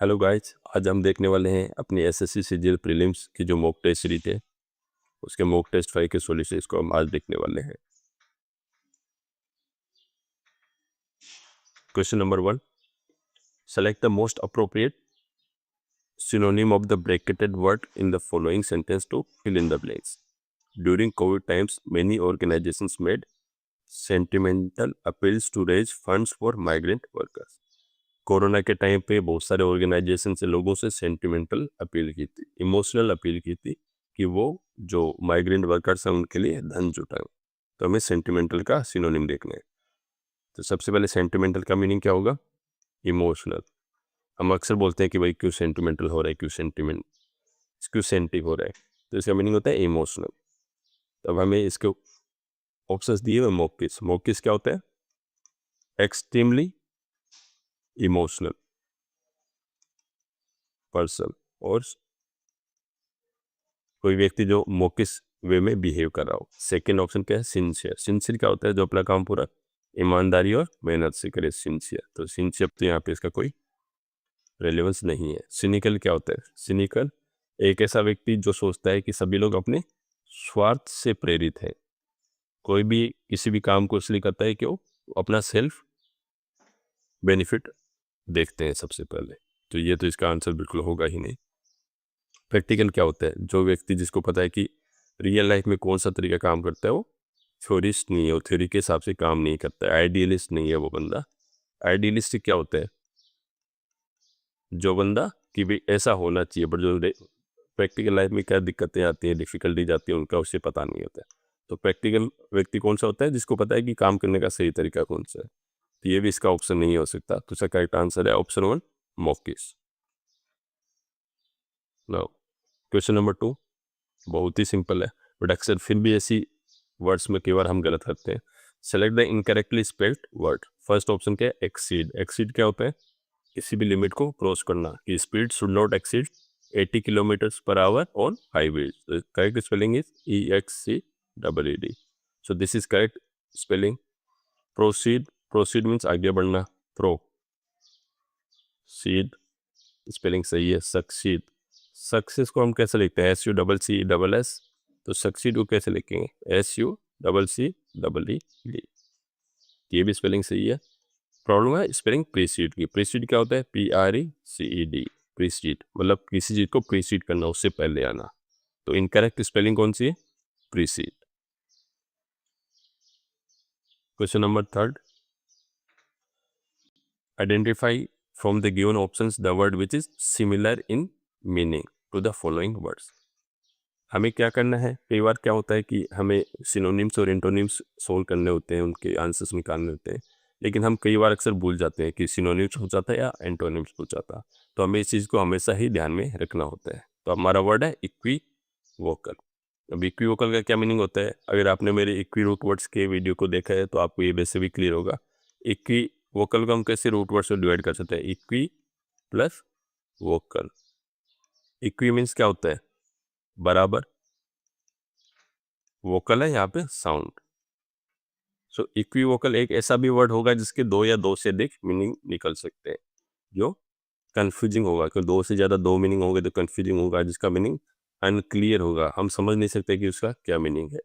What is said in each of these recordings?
Hello guys, आज हम देखने वाले हैं अपनी एसएससी सीजीएल प्रीलिम्स की जो मॉक टेस्ट सीरीज है उसके मॉक टेस्ट 5 के सॉल्यूशन को हम आज देखने वाले हैं। Question number 1, select the most appropriate synonym of the bracketed word in the following sentence to fill in the blanks. During COVID times, many organizations made sentimental appeals to raise funds for migrant workers. Corona के time पे बहुत सारे organisation से लोगों से sentimental appeal की थी, emotional appeal की थी कि वो जो माइग्रेंट वर्कर्स हैं उनके लिए धन जुटाएं। तो हमें सेंटिमेंटल का सिनोनिम देखना है। तो सबसे पहले सेंटिमेंटल का मीनिंग क्या होगा? इमोशनल। हम अक्सर बोलते हैं कि भाई क्यों सेंटिमेंटल हो रहा है, क्यों सेंटिव हो रहा है, तो इसका मीनिंग होता है इमोशनल। तब हमें इसके ऑप्शंस दिए हुए मॉक किस क्या होता है? एक्सट्रीमली इमोशनल पर्सन, और कोई व्यक्ति जो मौकिस वे में बिहेव कर रहा हो। सेकेंड ऑप्शन क्या है? सिंसियर क्या होता है? जो अपना काम पूरा ईमानदारी और मेहनत से करे, सिंसियर। तो सिंसियर तो यहाँ पे इसका कोई रेलेवेंस नहीं है। सिनिकल क्या होता है? सिनिकल एक ऐसा व्यक्ति जो सोचता है कि सभी लोग अपने स्वार्थ से प्रेरित है। कोई भी किसी भी काम को इसलिए करता है कि वो अपना सेल्फ बेनिफिट देखते हैं सबसे पहले। तो ये तो इसका आंसर बिल्कुल होगा ही नहीं। प्रैक्टिकल क्या होता है? जो व्यक्ति जिसको पता है कि रियल लाइफ में कौन सा तरीका काम करता है, वो थ्योरिस्ट नहीं है, वो थ्योरी के हिसाब से काम नहीं करता है, आइडियलिस्ट नहीं है वो बंदा। आइडियलिस्टिक क्या होता है? जो बंदा कि भाई ऐसा होना चाहिए, बट जो प्रैक्टिकल लाइफ में क्या दिक्कतें आती हैं, डिफिकल्टीज आती हैं, उनका उसे पता नहीं होता है। तो प्रैक्टिकल व्यक्ति कौन सा होता है? जिसको पता है कि काम करने का सही तरीका कौन सा है। तो ये भी इसका ऑप्शन नहीं हो सकता। तो इसका करेक्ट आंसर है ऑप्शन 1, मॉकिस। नाउ क्वेश्चन नंबर 2 बहुत ही सिंपल है, बट अक्सर फिर भी ऐसी वर्ड्स में कई बार हम गलत करते हैं। Select the incorrectly spelled word. First option क्या है? एक्सीड। एक्सीड क्या होता है? किसी भी लिमिट को क्रॉस करना, कि speed should not exceed 80 kilometres per hour on highway. Correct spelling is EXCEED। So this is correct spelling. Proceed, proceed means आगे बढ़ना। प्रो सीड स्पेलिंग सही है। सक्सीड, सक्सेस को हम कैसे लिखते हैं? SUCCEES। तो सक्सीड को कैसे लिखेंगे? SUCCEED। ये भी स्पेलिंग सही है। प्रॉब्लम है स्पेलिंग प्रीसीड की। प्रीसीड क्या होता है? PRECED। प्रीसीड मतलब किसी चीज को प्रीसीड करना, उससे पहले आना। तो इनकरेक्ट स्पेलिंग कौन सी है? Precede. Question number 3, identify from the given options the word which is similar in meaning to the following words. हमें क्या करना है? कई बार क्या होता है कि हमें सिनोनिम्स और एंटोनिम्स सोल्व करने होते हैं, उनके आंसर्स निकालने होते हैं, लेकिन हम कई बार अक्सर भूल जाते हैं कि सिनोनिम्स हो जाता है या एंटोनिम्स हो जाता है। तो हमें इस चीज़ को हमेशा ही ध्यान में रखना होता है। तो हमारा वर्ड है इक्वी वोकल। अब इक्वी वोकल का क्या मीनिंग होता है? अगर आपने मेरे इक्वी रूट वर्ड्स के वीडियो को देखा है तो आपको ये वैसे भी क्लियर होगा। इक्वी वोकल को हम कैसे रूट वर्ड्स में डिवाइड कर सकते हैं? Equi plus vocal. Equi means क्या होता है? बराबर। वोकल है यहाँ पे साउंड। सो इक्विवोकल एक ऐसा भी वर्ड होगा जिसके दो या दो से अधिक मीनिंग निकल सकते हैं, जो कंफ्यूजिंग होगा। क्योंकि दो से ज़्यादा दो मीनिंग होंगे तो कंफ्यूजिंग होगा, जिसका मीनिंग अनक्लियर होगा, हम समझ नहीं सकते कि उसका क्या मीनिंग है।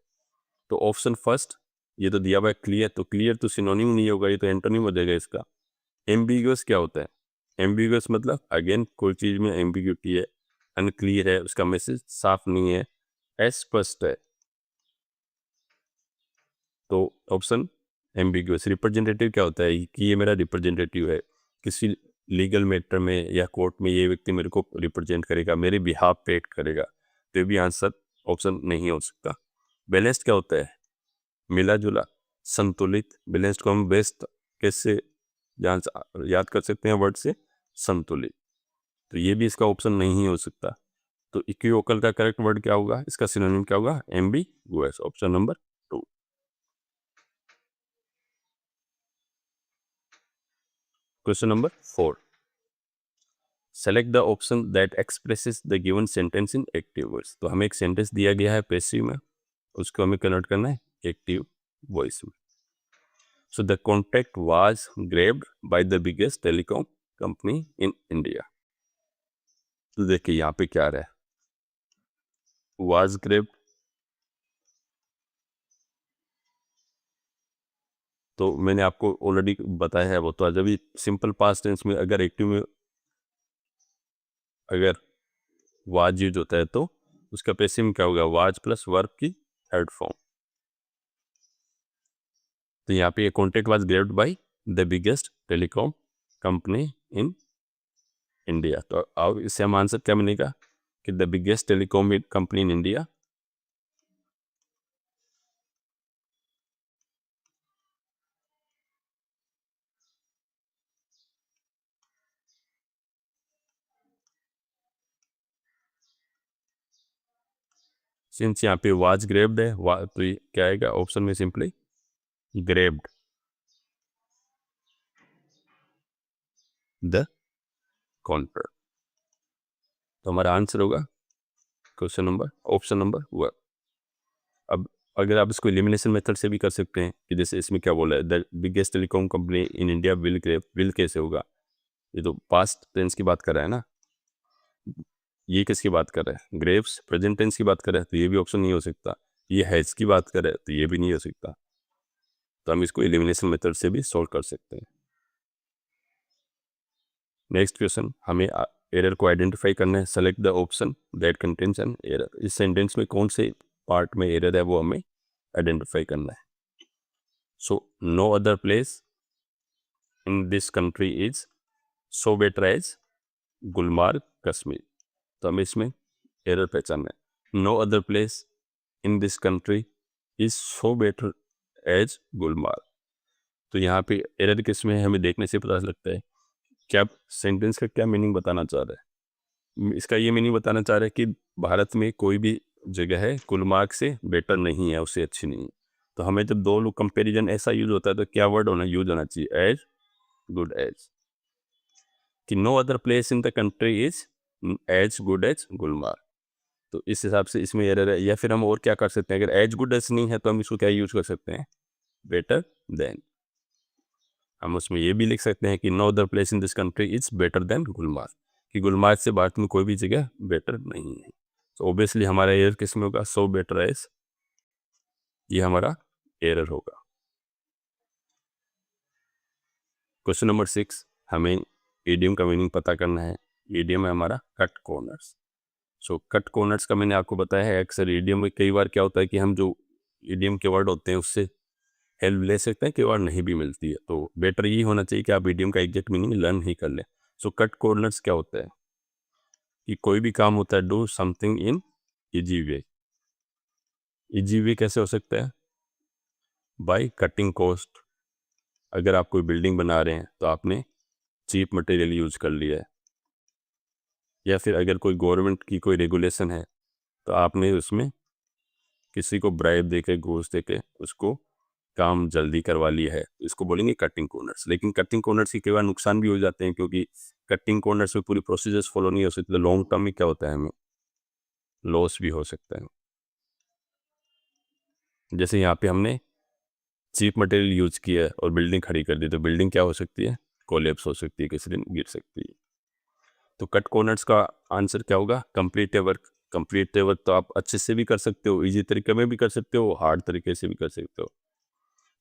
तो ऑप्शन फर्स्ट, ये तो दिया हुआ है क्लियर, तो क्लियर तो सिनोनिम नहीं होगा, ये तो एंटोनिम हो जाएगा इसका। एम्बिगुअस क्या होता है? एम्बिगुअस मतलब अगेन कोई चीज़ में एम्बिग्यूटी है, अनक्लियर है, उसका मैसेज साफ नहीं है, अस्पष्ट है। तो ऑप्शन एम्बिगुअस। रिप्रेजेंटेटिव क्या होता है? कि ये मेरा रिप्रेजेंटेटिव है, किसी लीगल मैटर में या कोर्ट में ये व्यक्ति मेरे को रिप्रेजेंट करेगा, मेरे बिहाफ पे एक्ट करेगा। तो ये भी आंसर ऑप्शन नहीं हो सकता। बैलेंस्ड क्या होता है? मिला जुला, संतुलित। बैलेंस्ड को हम बेस्ट कैसे याद कर सकते हैं? वर्ड से संतुलित। तो ये भी इसका ऑप्शन नहीं हो सकता। तो इक्विवोकल का करेक्ट वर्ड क्या होगा? इसका सिनोनिम क्या होगा? Ambiguous. Option number 2। Question number 4, select the option that expresses the given sentence in active voice. तो हमें एक सेंटेंस दिया गया है पैसिव में, उसको हमें कन्वर्ट करना है एक्टिव वॉइस में। So the contract was grabbed by the biggest telecom company in India. तो देखिए यहाँ पे क्या आ रहा है, वाज ग्रेप्ड, तो मैंने आपको ऑलरेडी बताया है वो, तो जब भी सिंपल पास्ट टेंस में अगर एक्टिव में अगर वाज यूज होता है तो उसका पैसिव में क्या होगा, वाज प्लस वर्ब की थर्ड फॉर्म। तो यहाँ पे contract was grabbed by the biggest telecom company in India. तो अब इससे हम आंसर क्या मिलेगा कि the biggest telecom company in India, since यहाँ पे वाज ग्रेप्ड है तो ये क्या आएगा ऑप्शन में, सिंपली ग्रेप्ड द कॉन्ट्रैक्ट। तो हमारा आंसर होगा क्वेश्चन नंबर ऑप्शन नंबर 1। अब अगर आप इसको एलिमिनेशन मेथड से भी कर सकते हैं कि जैसे इसमें क्या बोला है, the biggest telecom company in India will grab, will कैसे होगा, ये तो पास्ट टेंस की बात कर रहा है ना, ये किसकी बात कर रहा है, ग्रेप्स प्रेजेंट टेंस की बात कर रहा है, तो ये भी ऑप्शन नहीं हो सकता। ये हैज की बात कर रहा है तो ये भी नहीं हो सकता। तो हम इसको एलिमिनेशन मेथड से भी सॉल्व कर सकते हैं। नेक्स्ट क्वेश्चन, हमें एरर को आइडेंटिफाई करना है। Select the option that contains an error. इस सेंटेंस में कौन से पार्ट में एरर है वो हमें आइडेंटिफाई करना है। So no other place in this country is so better as Gulmarg Kashmir. तो हमें इसमें एरर पहचानना है। No other place in this country is so better as Gulmarg. तो यहाँ पे एरर किस में है हमें देखने से पता लगता है। क्या सेंटेंस का क्या मीनिंग बताना चाह रहा है, इसका ये मीनिंग बताना चाह रहा है कि भारत में कोई भी जगह है गुलमार्ग से बेटर नहीं है, उससे अच्छी नहीं है। तो हमें जब दो लोग कंपैरिजन ऐसा यूज होता है तो क्या वर्ड यूज होना चाहिए, एज गुड एज, कि no other place in the country is as good as Gulmarg. तो इस हिसाब से इसमें एरर है। या फिर हम और क्या कर सकते हैं, अगर एज गुड एज नहीं है तो हम इसको क्या यूज कर सकते हैं, बेटर देन। हम उसमें ये भी लिख सकते हैं कि no other place in this country is better than Gulmarg, कि गुलमार्ग से भारत में कोई भी जगह बेटर नहीं है। तो ऑब्वियसली हमारा एरर किस में होगा, सो बेटर एज, ये हमारा एरर होगा। क्वेश्चन नंबर 6, हमें ईडियम का मीनिंग पता करना है। ईडियम है हमारा cut corners. So cut corners का मैंने आपको बताया है, अक्सर ईडियम में कई बार क्या होता है कि हम जो ईडियम के वर्ड होते हैं उससे हेल्प ले सकते हैं, कई बार नहीं भी मिलती है। तो बेटर यही होना चाहिए कि आप ईडियम का एग्जैक्ट मीनिंग लर्न ही कर लें। सो कट कॉर्नर्स क्या होता है कि कोई भी काम होता है, do something in easy way. Easy way कैसे हो सकता है, बाय कटिंग कॉस्ट। अगर आप कोई बिल्डिंग बना रहे हैं तो आपने चीप मटेरियल यूज कर लिया है, या फिर अगर कोई गवर्नमेंट की कोई रेगुलेशन है तो आपने उसमें किसी को ब्राइब देके, घूस देके उसको काम जल्दी करवा लिया है, इसको बोलेंगे कटिंग कॉर्नर्स। लेकिन कटिंग कॉर्नर्स के कई बार नुकसान भी हो जाते हैं, क्योंकि कटिंग कॉर्नर्स में पूरी प्रोसीजर्स फॉलो नहीं हो सकती, तो लॉन्ग टर्म में क्या होता है, हमें लॉस भी हो सकता है। जैसे यहाँ पे हमने चीप मटेरियल यूज किया है और बिल्डिंग खड़ी कर दी, तो बिल्डिंग क्या हो सकती है, कोलैप्स हो सकती है, किसी दिन गिर सकती है। तो कट कॉर्नर्स का आंसर क्या होगा, कंप्लीट वर्क। कंप्लीट वर्क तो आप अच्छे से भी कर सकते हो, इजी तरीके में भी कर सकते हो, हार्ड तरीके से भी कर सकते हो।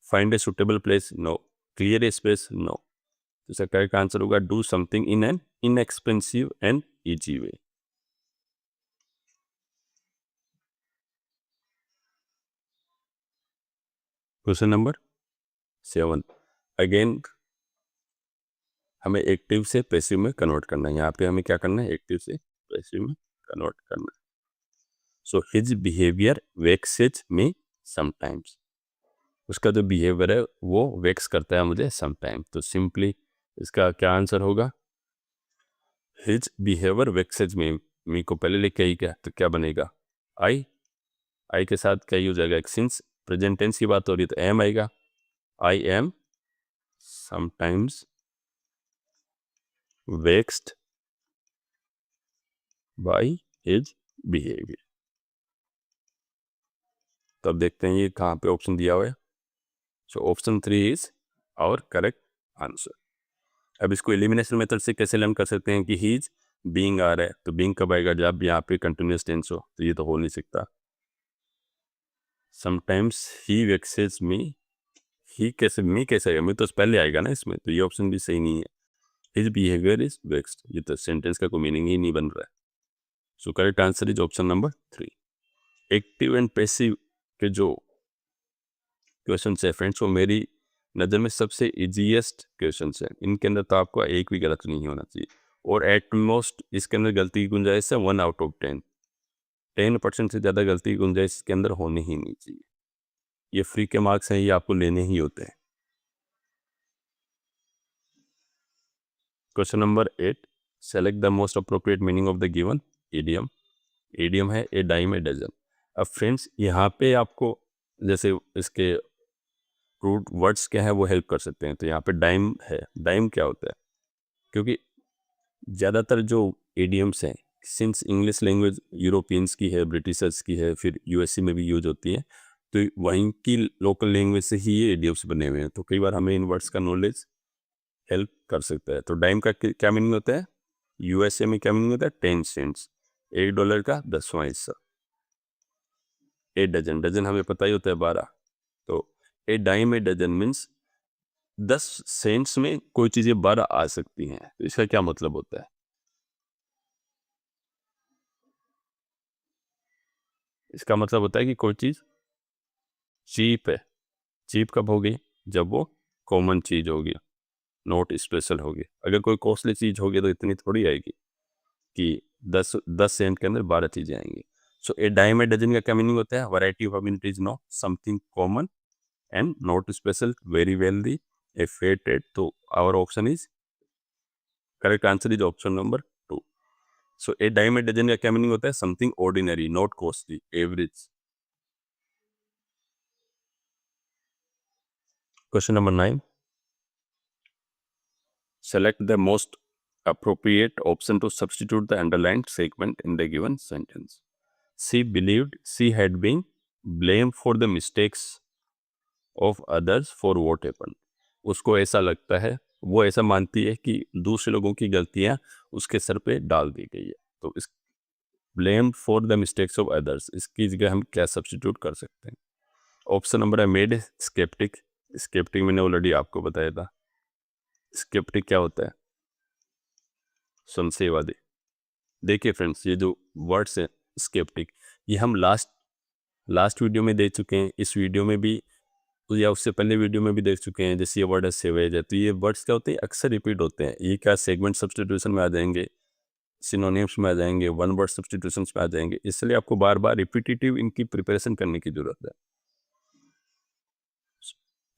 Find a suitable place, no. Clear a space, no. तो इसका करेक्ट आंसर होगा do something in an inexpensive and easy way. Question number 7, again हमें एक्टिव से पैसिव में कन्वर्ट करना है। यहाँ पे हमें क्या करना है, एक्टिव से पैसिव में कन्वर्ट करना है। So his behaviour वेक्सेज me sometimes. उसका जो बिहेवियर है वो वेक्स करता है मुझे समटाइम। तो सिंपली इसका क्या आंसर होगा, हिज बिहेवियर वेक्सेज मी को पहले लिख के ही क्या, तो क्या बनेगा, आई। आई के साथ क्या यूज आएगा, सिंस प्रेजेंट टेंस की बात हो रही है तो एम आएगा। I am sometimes vexed by his behaviour. तो अब देखते हैं ये कहाँ पे ऑप्शन दिया हुआ है। So option 3 is our correct answer. अब इसको एलिमिनेशन मेथड से कैसे लर्न कर सकते हैं कि ही इज बीइंग आ रहा है, तो बीइंग कब आएगा? जब यहाँ पे कंटिन्यूस टेंस हो, तो ये तो हो नहीं सकता। समटाइम्स ही वेक्सेस मी, ही कैसे, मी कैसे आएगा? मी तो पहले आएगा ना इसमें, तो ये ऑप्शन भी सही नहीं है। हिज बिहेवियर इज वेक्स्ड, ये तो सेंटेंस का कोई मीनिंग ही नहीं बन रहा है। So correct answer is option number 3। Active and passive के जो क्वेश्चन है फ्रेंड्स, वो मेरी नज़र में सबसे इजीएस्ट क्वेश्चन है। इनके अंदर तो आपको एक भी गलत नहीं होना चाहिए, और एट मोस्ट इसके अंदर गलती की गुंजाइश है 1/10। 10% से ज़्यादा गलती की गुंजाइश इसके अंदर होनी ही नहीं चाहिए। ये फ्री के मार्क्स हैं, ये आपको लेने ही होते हैं। Question number 8, select the most appropriate meaning of the given idiom. Idiom है ए डाइम ए डजन। अब फ्रेंड्स यहाँ पे आपको जैसे इसके रूट वर्ड्स क्या है वो हेल्प कर सकते हैं। तो यहाँ पे डाइम है, डाइम क्या होता है? क्योंकि ज़्यादातर जो इडियम्स हैं, सिंस इंग्लिश लैंग्वेज यूरोपियंस की है, ब्रिटिशर्स की है, फिर यूएसए में भी यूज होती है, तो वहीं की लोकल लैंग्वेज से ही ये इडियम्स बने हुए हैं। तो कई बार हमें इन वर्ड्स का नॉलेज हेल्प कर सकता है। तो डाइम का क्या मीनिंग होता है? यूएसए में क्या मीनिंग होता है? 10 सेंट्स, $1 का 10वां हिस्सा। ए डजन, डजन हमें पता ही होता है 12। तो a dime a dozen means 10 cents में कोई चीज़ें 12 आ सकती हैं। तो इसका क्या मतलब होता है? इसका मतलब होता है कि कोई चीज़ चीप है। चीप कब होगी? जब वो कॉमन चीज़ होगी, नॉट स्पेशल होगी। अगर कोई कॉस्टली चीज़ होगी तो इतनी थोड़ी आएगी कि 10 सेंट के अंदर 12 चीज़ें आएंगी। सो ए डाइम ए डजन का क्या मीनिंग होता है? Variety of amenities no something common and not special, very wealthy, a fair trade. तो our option is correct answer is option number 2। So a dime a dozen का क्या meaning होता है? Something ordinary, not costly, average. Question number 9, select the most appropriate option to substitute the underlined segment in the given sentence. She believed she had been blamed for the mistakes of others for what happened. उसको ऐसा लगता है, वो ऐसा मानती है कि दूसरे लोगों की गलतियां उसके सर पे डाल दी गई है। तो इस blame for the mistakes of others, इसकी जगह हम क्या सब्स्टिट्यूट कर सकते हैं? ऑप्शन नंबर है मेड स्केप्टिक। स्केप्टिक मैंने ऑलरेडी आपको बताया था। स्केप्टिक क्या होता है? संशयवादी। देखिए फ्रेंड्स, ये जो वर्ड्स हैं स्केप्टिक, ये हम लास्ट वीडियो में देख चुके हैं, इस वीडियो में भी, या उससे पहले वीडियो में भी देख चुके हैं। जैसे ये वर्ड है सेवेज है, तो ये वर्ड्स क्या होते हैं? अक्सर रिपीट होते हैं। ये क्या सेगमेंट सब्स्टिट्यूशन में आ जाएंगे, सिनोनिम्स में आ जाएंगे, वन वर्ड सब्स्टिट्यूशन में आ जाएंगे। इसलिए आपको बार बार रिपीटेटिव इनकी प्रिपरेशन करने की जरूरत है।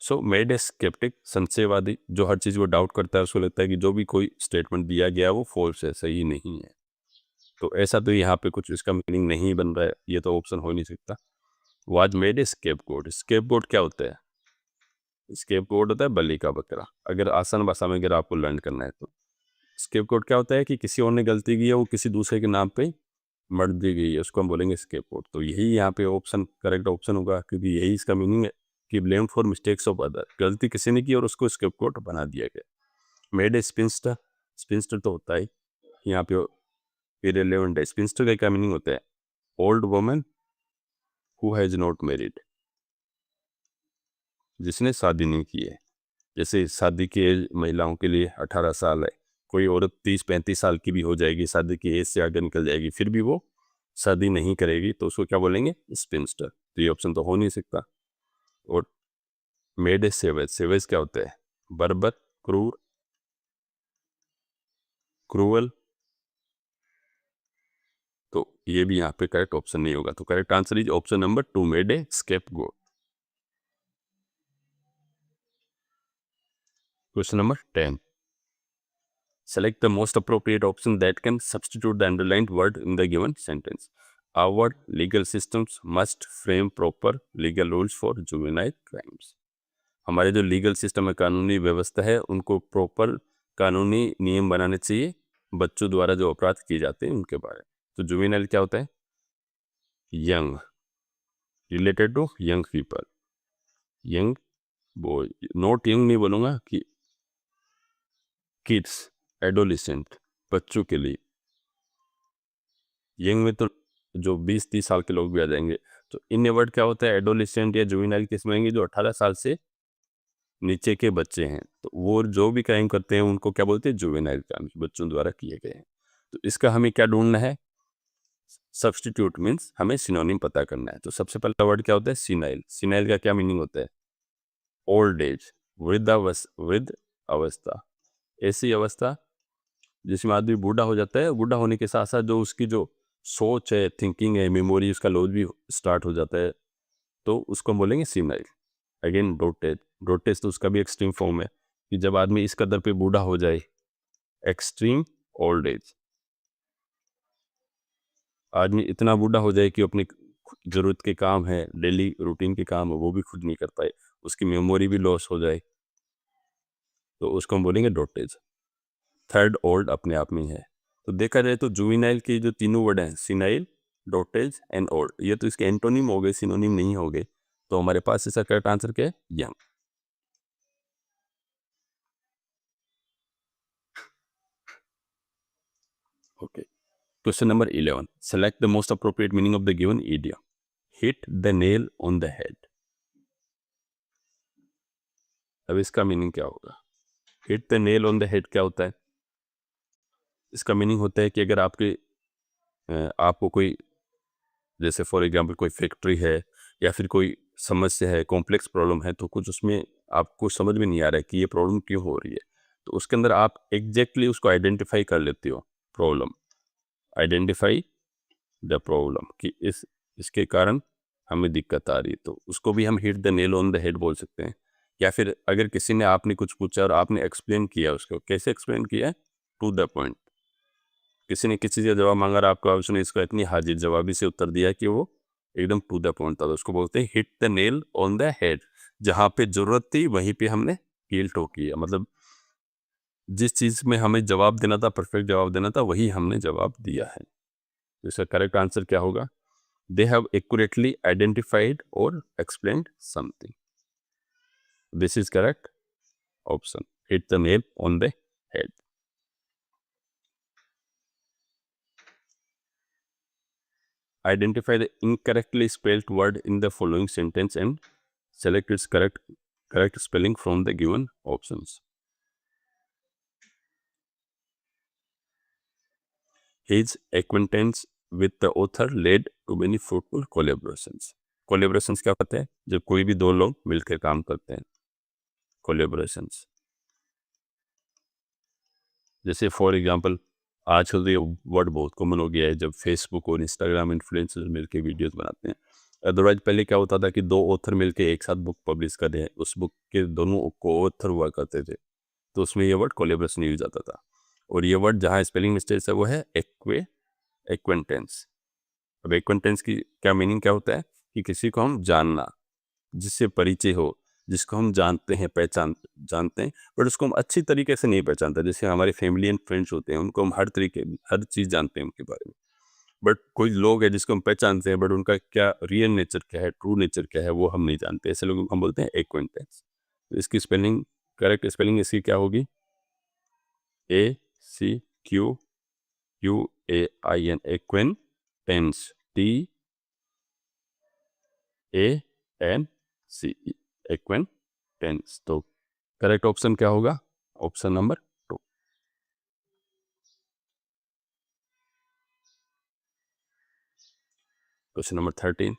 सो मेड ए स्केप्टिक, संशयवादी, जो हर चीज़ को डाउट करता है, उसको लगता है कि जो भी कोई स्टेटमेंट दिया गया वो फॉल्स है, सही नहीं है। तो ऐसा तो यहाँ पे कुछ इसका मीनिंग नहीं बन रहा है, ये तो ऑप्शन हो नहीं सकता। Was made a scapegoat. Scapegoat क्या होता है? स्केपगोट होता है बलि का बकरा। अगर आसान भाषा में अगर आपको लर्न करना है तो स्केपगोट क्या होता है कि किसी और ने गलती की है, वो किसी दूसरे के नाम पे मर दी गई है, उसको हम बोलेंगे स्केपगोट। तो यही यहाँ पे ऑप्शन करेक्ट ऑप्शन होगा, क्योंकि यही इसका मीनिंग है कि blame for mistakes of other. गलती किसी ने की और उसको स्केपगोट बना दिया गया। मेड ए स्पिंस्टर, स्पिंस्टर तो होता है यहाँ पे इररिलेवेंट है। स्पिंस्टर का क्या मीनिंग होता है? Old woman who has not married, जिसने शादी नहीं की है। जैसे शादी की एज महिलाओं के लिए 18 साल है, कोई औरत 30-35 साल की भी हो जाएगी, शादी की एज से आगे निकल जाएगी, फिर भी वो शादी नहीं करेगी, तो उसको क्या बोलेंगे? स्पिंस्टर। तो ये ऑप्शन तो हो नहीं सकता। और मेड ए सेवेज, सेवेज क्या होता है? बर्बर, क्रूर, क्रूअल। तो ये भी यहाँ पे करेक्ट ऑप्शन नहीं होगा। तो correct answer is option number 2, made a scapegoat. Question number 10, select the most appropriate option that can substitute the underlined word in the given sentence. Our legal systems must frame proper legal rules for juvenile crimes. हमारे जो legal system है, कानूनी व्यवस्था है, उनको proper कानूनी नियम बनाने चाहिए बच्चों द्वारा जो अपराध किए जाते हैं उनके बारे में। तो जुवेनाइल क्या होता है? Young, related to young people, young boy. Not young नहीं बोलूँगा, कि किड्स, एडोलिसेंट, बच्चों के लिए। यंग में तो जो 20-30 साल के लोग भी आ जाएंगे। तो इन वर्ड क्या होता है, एडोलेसेंट या जुवेनाइल केस में आएंगे जो 18 साल से नीचे के बच्चे हैं, तो वो जो भी क्राइम करते हैं उनको क्या बोलते हैं, जुवेनाइल क्राइम, बच्चों द्वारा किए गए हैं। तो इसका हमें क्या ढूंढना है, सब्स्टिट्यूट मीन्स हमें सिनोनिम पता करना है। तो सबसे पहला वर्ड क्या होता है, सीनाइल। सीनाइल का क्या मीनिंग होता है, ओल्ड एज, वृद्ध अवस्था, ऐसी अवस्था जिसमें आदमी बूढ़ा हो जाता है। बूढ़ा होने के साथ साथ जो उसकी जो सोच है, थिंकिंग है, मेमोरी, उसका लॉस भी स्टार्ट हो जाता है, तो उसको हम बोलेंगे सीनाइल। अगेन डोटेज, डोटेज तो उसका भी एक्सट्रीम फॉर्म है कि जब आदमी इस कदर पे बूढ़ा हो जाए, एक्सट्रीम ओल्ड एज, आदमी इतना बूढ़ा हो जाए कि अपनी जरूरत के काम है, डेली रूटीन के काम है, वो भी खुद नहीं कर पाए, उसकी मेमोरी भी लॉस हो जाए, तो उसको हम बोलेंगे डोटेज। थर्ड ओल्ड अपने आप में है। तो देखा जाए तो जुवेनाइल के जो तीनों वर्ड हैं, सीनाइल, डोटेज एंड ओल्ड, ये तो इसके एंटोनिम हो गए, सिनोनिम नहीं हो गए। तो हमारे पास इसका करेक्ट आंसर क्या है, young. Okay, question number 11, select the most appropriate meaning of the given idiom, hit the nail on the head. अब इसका मीनिंग क्या होगा, hit the nail on the head क्या होता है, इसका मीनिंग होता है कि अगर आपको कोई, जैसे फॉर एग्जांपल कोई फैक्ट्री है या फिर कोई समस्या है, कॉम्प्लेक्स प्रॉब्लम है, तो कुछ उसमें आपको समझ में नहीं आ रहा है कि ये प्रॉब्लम क्यों हो रही है, तो उसके अंदर आप एग्जैक्टली उसको आइडेंटिफाई कर लेते हो, प्रॉब्लम, आइडेंटिफाई द प्रॉब्लम, कि इसके कारण हमें दिक्कत आ रही है, तो उसको भी हम hit the nail on the head बोल सकते हैं। या फिर अगर किसी ने आपने कुछ पूछा और आपने एक्सप्लेन किया, उसको कैसे एक्सप्लेन किया, टू द पॉइंट, किसी ने किसी चीज़ का जवाब मांगा, आपको उसने इसका इतनी हाजिर जवाबी से उत्तर दिया कि वो एकदम टू द पॉइंट था, तो उसको बोलते हैं hit the nail on the head. जहाँ पे जरूरत थी वहीं पे हमने कील ठोक किया, मतलब जिस चीज़ में हमें जवाब देना था, परफेक्ट जवाब देना था, वही हमने जवाब दिया है। तो इसका करेक्ट आंसर क्या होगा, दे हैव एक्यूरेटली आइडेंटिफाइड और explained something. This is correct option, hit the nail on the head. Identify the incorrectly spelled word in the following sentence and select its correct spelling from the given options. His acquaintance with the author led to many fruitful collaborations. Collaborations क्या होता है, जब कोई भी दो लोग मिलकर काम करते हैं, collaborations। जैसे फॉर एग्जांपल आजकल तो ये वर्ड बहुत कॉमन हो गया है, जब फेसबुक और इंस्टाग्राम इन्फ्लुएंसर्स मिलकर वीडियोस बनाते हैं। अदरवाइज पहले क्या होता था कि दो ऑथर मिलकर एक साथ बुक पब्लिश कर रहे हैं, उस बुक के दोनों को ऑथर हुआ करते थे, तो उसमें ये वर्ड कोलेब्रेशन यूज आता था। और ये वर्ड जहाँ स्पेलिंग मिस्टेक है वो है एक्वेंटेंस। अब एक्वेंटेंस की क्या मीनिंग क्या होता है, कि किसी को हम जानना, जिससे परिचय हो, जिसको हम जानते हैं, जानते हैं, बट उसको हम अच्छी तरीके से नहीं पहचानते। जैसे हमारे फैमिली एंड फ्रेंड्स होते हैं, उनको हम हर चीज़ जानते हैं उनके बारे में, बट कोई लोग हैं जिसको हम पहचानते हैं, बट उनका क्या रियल नेचर क्या है, ट्रू नेचर क्या है, वो हम नहीं जानते। ऐसे लोगों को हम बोलते हैं एक्वेंटेंस। तो इसकी स्पेलिंग, करेक्ट स्पेलिंग इसकी क्या होगी, ACQUAIN, एक्वेंटेंस, TANCE, एक्वेंटेंस। तो करेक्ट ऑप्शन क्या होगा, option number 2। Question number 13,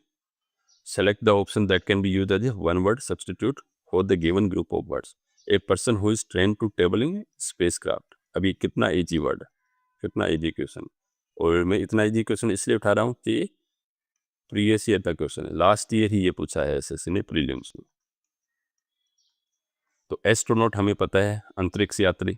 select the option that can be used as a one word substitute for the given group of words. A person who is trained to travel in spacecraft। अभी कितना easy word, कितना easy question, और मैं इतना easy question इसलिए उठा रहा हूँ कि प्रीवियस ईयर का क्वेश्चन है, लास्ट ईयर ही ये पूछा है एसएससी ने प्रीलिम्स में। तो एस्ट्रोनॉट हमें पता है अंतरिक्ष यात्री,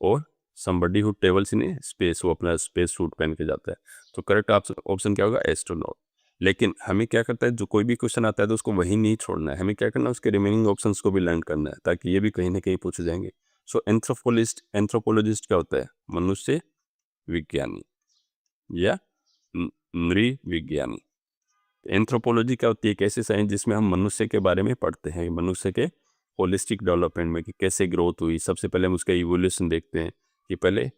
और somebody who travels in space, वो अपना स्पेस सूट पहन के जाता है। तो करेक्ट ऑप्शन क्या होगा, एस्ट्रोनॉट। लेकिन हमें क्या करता है, जो कोई भी क्वेश्चन आता है तो उसको वही नहीं छोड़ना है, हमें क्या करना है, उसके रिमेनिंग ऑप्शंस को भी लर्न करना है, ताकि ये भी कहीं ना कहीं पूछे जाएंगे। सो एंथ्रोपोलॉजिस्ट क्या होता है, मनुष्य विज्ञानी या नृविज्ञानी। एंथ्रोपोलॉजी क्या होती है, एक ऐसी साइंस जिसमें हम मनुष्य के बारे में पढ़ते हैं, मनुष्य के होलिस्टिक डेवलपमेंट में कि कैसे ग्रोथ हुई। सबसे पहले हम उसका इवोल्यूशन देखते हैं कि पहले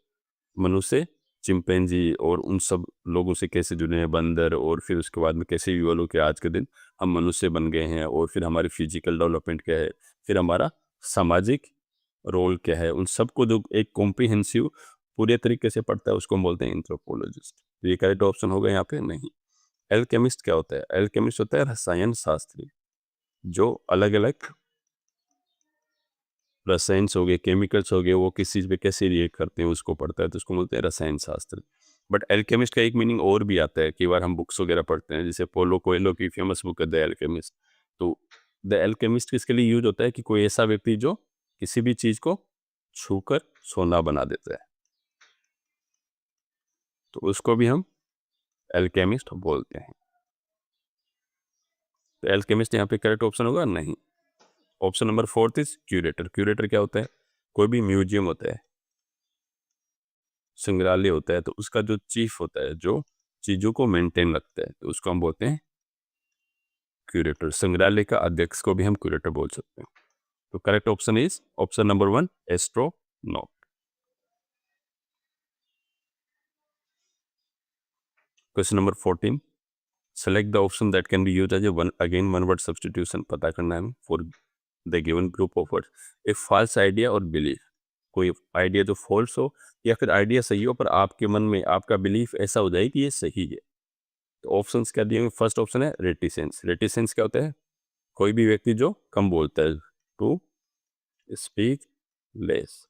मनुष्य चिंपैंजी और उन सब लोगों से कैसे जुड़े हैं, बंदर, और फिर उसके बाद में कैसे इवॉल्व हो के आज के दिन हम मनुष्य बन गए हैं, और फिर हमारी फिजिकल डेवलपमेंट क्या है, फिर हमारा सामाजिक रोल क्या है, उन सबको जो एक कॉम्प्रिहेंसिव पूरे तरीके से पढ़ता है उसको हम बोलते हैं एंथ्रोपोलॉजिस्ट। तो ये करेक्ट ऑप्शन होगा यहाँ पे नहीं। एल्केमिस्ट क्या होता है? एल्केमिस्ट होता है रसायन शास्त्री, जो अलग अलग रसायन्स हो गए, केमिकल्स हो गए, वो किस चीज़ पे कैसे रिएक्ट करते हैं उसको पढ़ता है, तो उसको बोलते हैं रसायन शास्त्र। बट एल्केमिस्ट का एक मीनिंग और भी आता है, कई बार हम बुक्स वगैरह पढ़ते हैं, जैसे पोलो कोएल्हो की फेमस बुक है द एल्केमिस्ट। तो द एल्केमिस्ट किसके लिए यूज होता है कि कोई ऐसा व्यक्ति जो किसी भी चीज़ को छूकर सोना बना देता है, तो उसको भी हम एल्केमिस्ट बोलते हैं। तो एल्केमिस्ट यहाँ पे करेक्ट ऑप्शन होगा नहीं। Option number 4 is curator. Curator क्या होता है? कोई भी म्यूजियम होता है, संग्रहालय होता है, तो उसका जो चीफ होता है, जो चीज़ों को मेंटेन रखता है, तो उसको हम बोलते हैं क्यूरेटर। संग्रहालय का अध्यक्ष को भी हम क्यूरेटर बोल सकते हैं। तो correct option is option number 1 astronaut. Question number 14, select the option that can be used as a one word substitution. पता करना है for the given group of words. A false idea और बिलीफ, कोई idea जो false हो या फिर idea सही हो, पर आपके मन में आपका बिलीफ ऐसा हो जाए कि ये सही है। तो ऑप्शंस क्या दिए? फर्स्ट ऑप्शन है रेटिसेंस। रेटिसेंस क्या होता है? कोई भी व्यक्ति जो कम बोलता है, टू स्पीक लेस,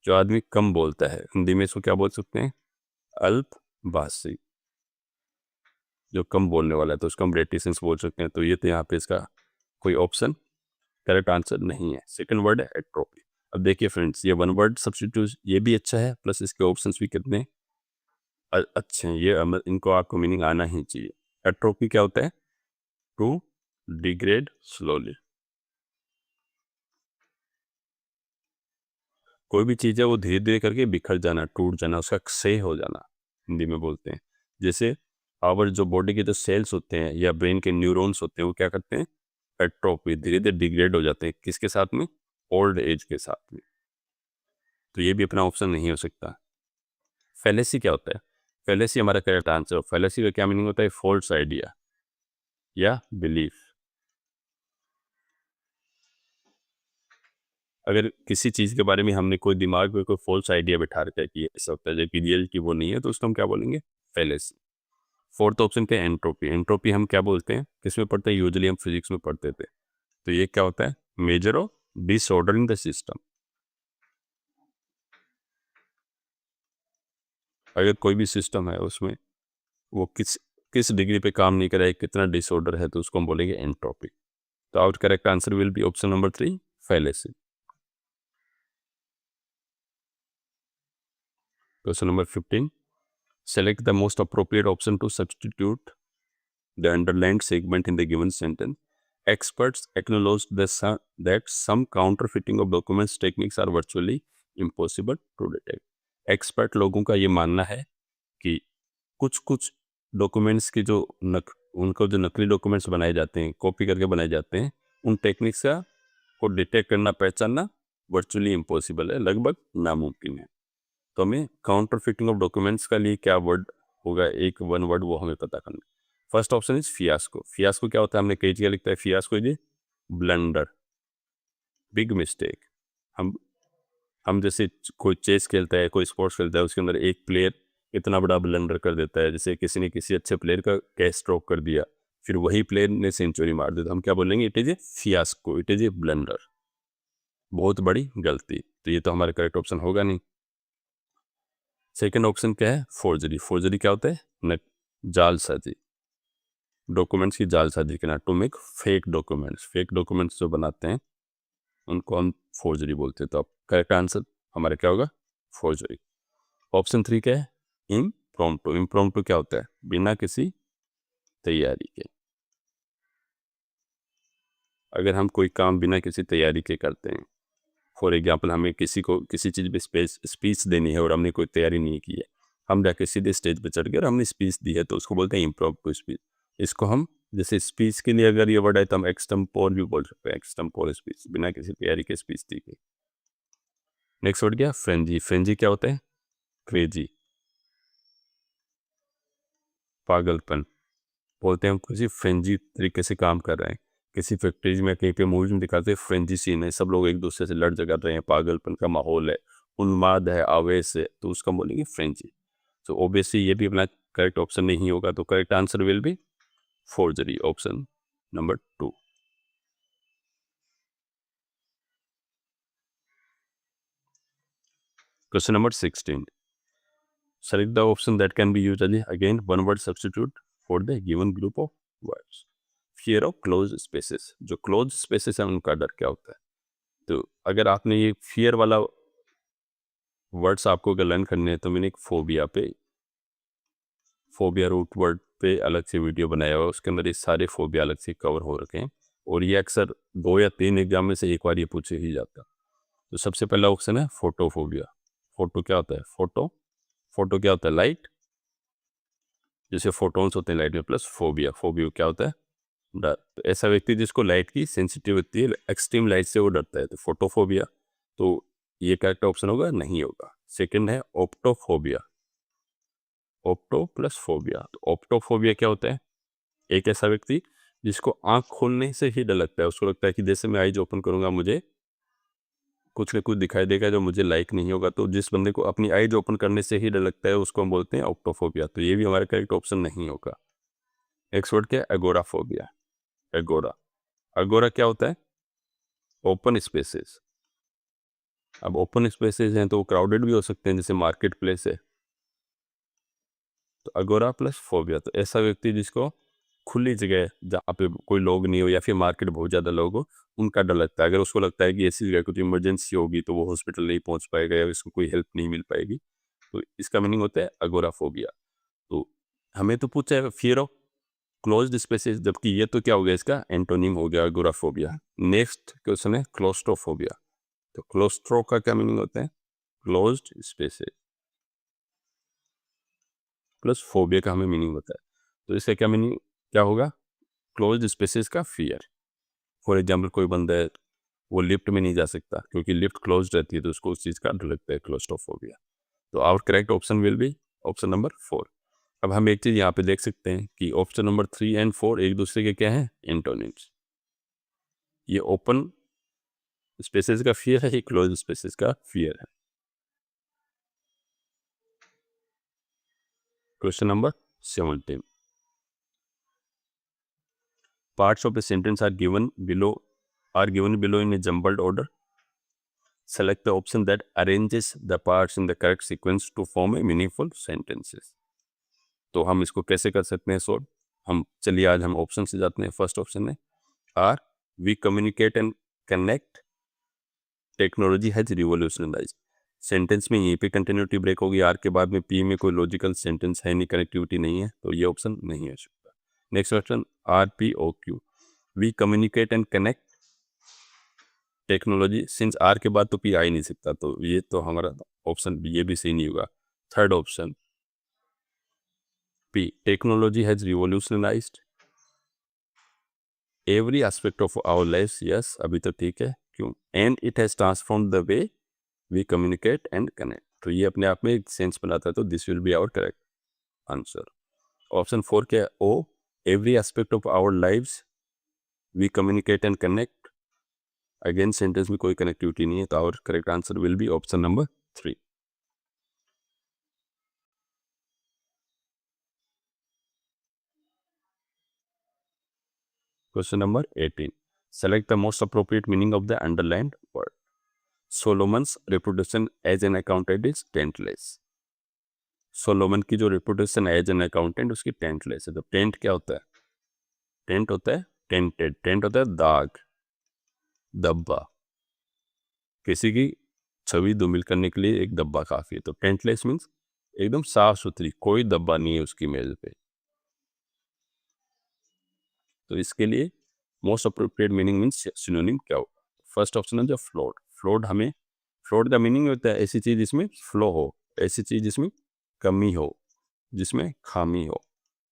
जो आदमी कम बोलता है, हिंदी में इसको क्या बोल सकते हैं? अल्पभाषी, जो कम बोलने वाला है, तो उसको हम रेटिसेंस बोल सकते हैं। तो ये तो यहाँ पे इसका कोई ऑप्शन करेक्ट आंसर नहीं है। सेकंड वर्ड है एट्रोपी। अब देखिए फ्रेंड्स, ये वन वर्ड सब्स्टिट्यूट ये भी अच्छा है, प्लस इसके ऑप्शंस भी कितने अच्छे हैं, ये इनको आपको मीनिंग आना ही चाहिए। एट्रोपी क्या होता है? टू डिग्रेड स्लोली, कोई भी चीज़ है वो धीरे धीरे करके बिखर जाना, टूट जाना, उसका क्षय हो जाना, हिंदी में बोलते हैं। जैसे आवर जो बॉडी के जो सेल्स होते हैं या ब्रेन के न्यूरॉन्स होते हैं, वो क्या करते हैं? एट्रोपी, धीरे धीरे डिग्रेड हो जाते हैं। किसके साथ में? ओल्ड एज के साथ में। तो ये भी अपना ऑप्शन नहीं हो सकता। फैलेसी क्या होता है? फैलेसी हमारा करेक्ट आंसर। फैलेसी का क्या मीनिंग होता है? फॉल्स आइडिया या बिलीफ। अगर किसी चीज़ के बारे में हमने कोई दिमाग में कोई फॉल्स आइडिया बिठा रखा है कि ऐसा होता है, जबकि रियल की वो नहीं है, तो उसको हम क्या बोलेंगे? फैलेसी। फोर्थ ऑप्शन पे एंट्रोपी। एंट्रोपी हम क्या बोलते हैं, किसमें पढ़ते हैं? यूजुअली हम फिजिक्स में पढ़ते थे। तो ये क्या होता है? Measure of disorder in the system. अगर कोई भी सिस्टम है उसमें वो किस किस डिग्री पे काम नहीं कर रहा है, कितना डिसऑर्डर है, तो उसको हम बोलेंगे एंट्रोपी। तो out correct answer will be option number 3 fallacy. Question number 15, select the most appropriate option to substitute the underlined segment in the given sentence. Experts acknowledge that some counterfeiting of documents techniques are virtually impossible to detect. Expert लोगों का ये मानना है कि कुछ कुछ documents की जो उनको जो नकली डॉक्यूमेंट्स बनाए जाते हैं, कॉपी करके बनाए जाते हैं, उन टेक्निक्स का को डिटेक्ट करना, पहचानना वर्चुअली इम्पॉसिबल है, लगभग नामुमकिन है। तो हमें काउंटरफिटिंग ऑफ डॉक्यूमेंट्स का लिए क्या वर्ड होगा, एक वन वर्ड, वो हमें पता करना। First option is fiasco. Fiasco क्या होता है? हमने कई जगह लिखता है fiasco is blunder, big mistake. हम जैसे कोई चेस खेलता है, कोई स्पोर्ट्स खेलता है, उसके अंदर एक प्लेयर इतना बड़ा ब्लंडर कर देता है, जैसे किसी ने किसी अच्छे प्लेयर का कैच स्ट्रोक कर दिया, फिर वही प्लेयर ने सेंचुरी मार दी, तो हम क्या बोलेंगे? It is a fiasco, it is a blunder, बहुत बड़ी गलती। तो ये तो हमारा करेक्ट ऑप्शन होगा नहीं। सेकेंड ऑप्शन क्या है? फोर्जरी। फोर्जरी क्या होता है? जालसाजी, डॉक्यूमेंट्स की जालसाजी करना, to make fake documents. Fake documents जो बनाते हैं उनको हम फोर्जरी बोलते हैं। तो अब करेक्ट आंसर हमारा क्या होगा? फोर्जरी। ऑप्शन 3 क्या है? इम्प्रॉम्प्टू। इम्प्रॉम्प्टू क्या होता है? बिना किसी तैयारी के। अगर हम कोई काम बिना किसी तैयारी के करते हैं, फॉर एग्जाम्पल हमें किसी को किसी चीज़ पे स्पीच देनी है और हमने कोई तैयारी नहीं की है, हम जाके सीधे स्टेज पे चढ़ गए और हमने स्पीच दी है, तो उसको बोलते हैं इम्प्रोम्प्टू स्पीच। इसको हम जैसे स्पीच के लिए अगर ये वर्ड है तो हम एक्सटेम्पोर भी बोल सकते हैं, एक्सटेम्पोर स्पीच, बिना किसी तैयारी के स्पीच दी गई। नेक्स्ट वर्ड क्या? फ्रेंजी। फ्रेंजी क्या होता है? क्रेजी, पागलपन। बोलते हैं हम किसी फ्रेंजी तरीके से काम कर रहे हैं, किसी फैक्ट्रीज में कहीं पे मूवीज में दिखाते हैं फ्रेंजी सीन है, सब लोग एक दूसरे से लड़ झगड़ रहे हैं, पागलपन का माहौल है, उन्माद है, आवेश है, तो उसका बोलेंगे फ्रेंजी। तो ओबियसली ये भी अपना करेक्ट ऑप्शन नहीं होगा, तो correct answer will B forgery, option number 2। Question number 16. Select the option that can be used as again one word substitute for the given group of words. Fear of closed spaces. जो closed spaces हैं उनका डर क्या होता है? तो अगर आपने ये fear वाला वर्ड्स आपको अगर लर्न करने हैं तो मैंने एक फोबिया रूट वर्ड पे अलग से वीडियो बनाया हुआ है, उसके अंदर ये सारे फोबिया अलग से कवर हो रखे हैं और ये अक्सर 2 या 3 एग्जाम में से एक बार ये पूछे ही जाता है। तो सबसे पहला ऑप्शन है फोटोफोबिया। फोटो क्या होता है? फोटो क्या होता है? लाइट, जैसे फोटोन्स होते हैं लाइट में, प्लस फोबिया। फोबिया क्या होता है? डर। तो ऐसा व्यक्ति जिसको लाइट की सेंसिटिविटी है, एक्सट्रीम लाइट से वो डरता है, तो फोटोफोबिया। तो ये करेक्ट ऑप्शन होगा? नहीं होगा। सेकंड है ऑप्टोफोबिया। Opto plus phobia. तो ऑप्टोफोबिया क्या होता है? एक ऐसा व्यक्ति जिसको आंख खोलने से ही डर लगता है, उसको लगता है कि जैसे मैं आईज ओपन करूंगा मुझे कुछ न कुछ दिखाई देगा जो मुझे लाइक नहीं होगा। तो जिस बंदे को अपनी आईज ओपन करने से ही डर लगता है उसको हम बोलते हैं ऑप्टोफोबिया। तो ये भी हमारा करेक्ट ऑप्शन नहीं होगा। नेक्स्ट वर्ड क्या है? एगोराफोबिया। एगोरा क्या होता है? Open spaces. अब ओपन स्पेसेस हैं तो वो क्राउडेड भी हो सकते हैं, जैसे मार्केट प्लेस है। तो अगोरा प्लस फोबिया, तो ऐसा व्यक्ति जिसको खुली जगह जहाँ पे कोई लोग नहीं हो या फिर मार्केट बहुत ज़्यादा लोग हो उनका डर लगता है। अगर उसको लगता है कि ऐसी जगह कुछ इमरजेंसी होगी तो वो हॉस्पिटल नहीं पहुँच पाएगा या उसको कोई हेल्प नहीं मिल पाएगी, तो इसका मीनिंग होता है अगोराफोबिया। तो हमें तो पूछा है फियर ऑफ क्लोज्ड स्पेसेस, जबकि ये तो क्या हो गया, इसका एंटोनिम हो गया अगोराफोबिया। नेक्स्ट क्वेश्चन है क्लोस्ट्रोफोबिया। तो क्लोस्ट्रो का क्या मीनिंग होता है? क्लोज्ड स्पेसेस प्लस फोबिया का हमें मीनिंग होता है। तो इसका क्या मीनिंग क्या होगा? क्लोज्ड स्पेसेस का फियर। फॉर एग्जाम्पल कोई बंदा है वो लिफ्ट में नहीं जा सकता क्योंकि लिफ्ट क्लोज्ड रहती है, तो उसको उस चीज़ का डर लगता है, क्लोस्ट्रोफोबिया। तो our correct option will be option number 4। अब हम एक चीज़ यहाँ पे देख सकते हैं कि ऑप्शन नंबर 3 एंड 4 एक दूसरे के क्या हैं? एंटोनिम्स। ये ओपन स्पेसेस का फियर है, ये क्लोज स्पेसेस का फियर है। Question number 17। Parts of a sentence are given below in a jumbled order. Select the option that arranges the parts in the correct sequence to form a meaningful sentences. तो हम इसको कैसे कर सकते हैं solve? हम चलिए आज हम ऑप्शन से जाते हैं। फर्स्ट ऑप्शन है R, we communicate and connect, technology has revolutionised. Sentence में यहीं पे कंटिन्यूटी ब्रेक होगी, आर के बाद में पी में कोई लॉजिकल सेंटेंस है नहीं, कनेक्टिविटी नहीं है, तो ये ऑप्शन नहीं है सकता। Next option R P O Q, we communicate and connect technology, since R के बाद तो पी आ ही नहीं सकता, तो ये तो हमारा ऑप्शन ये भी सही नहीं होगा। Third option P, technology has revolutionised every aspect of our life, yes अभी तो ठीक है, क्यों? And it has transform the way we communicate and connect, तो ये अपने आप में एक सेंस बनाता है, तो this will be our correct answer. Option 4 क्या है? Oh, every aspect of our lives we communicate and connect, again sentence में कोई कनेक्टिविटी नहीं है, तो our correct answer will be option number 3। Question number 18। Select the most appropriate meaning of the underlined word. Solomon's reputation as an accountant is taintless. Solomon की जो reputation as an accountant उसकी टेंटलेस है। तो tent क्या होता है? Tent होता है टेंटेड, टेंट होता है दाग, दब्बा। किसी की छवि धूमिल करने के लिए एक दब्बा काफी है, तो टेंटलेस मीन्स एकदम साफ सुथरी, कोई दब्बा नहीं है उसकी मेज पे। तो इसके लिए most appropriate meaning means synonym क्या होगा? फर्स्ट ऑप्शन है जो फ्लोड। फ्लोड का मीनिंग होता है ऐसी चीज जिसमें फ्लो हो, ऐसी चीज जिसमें कमी हो, जिसमें खामी हो,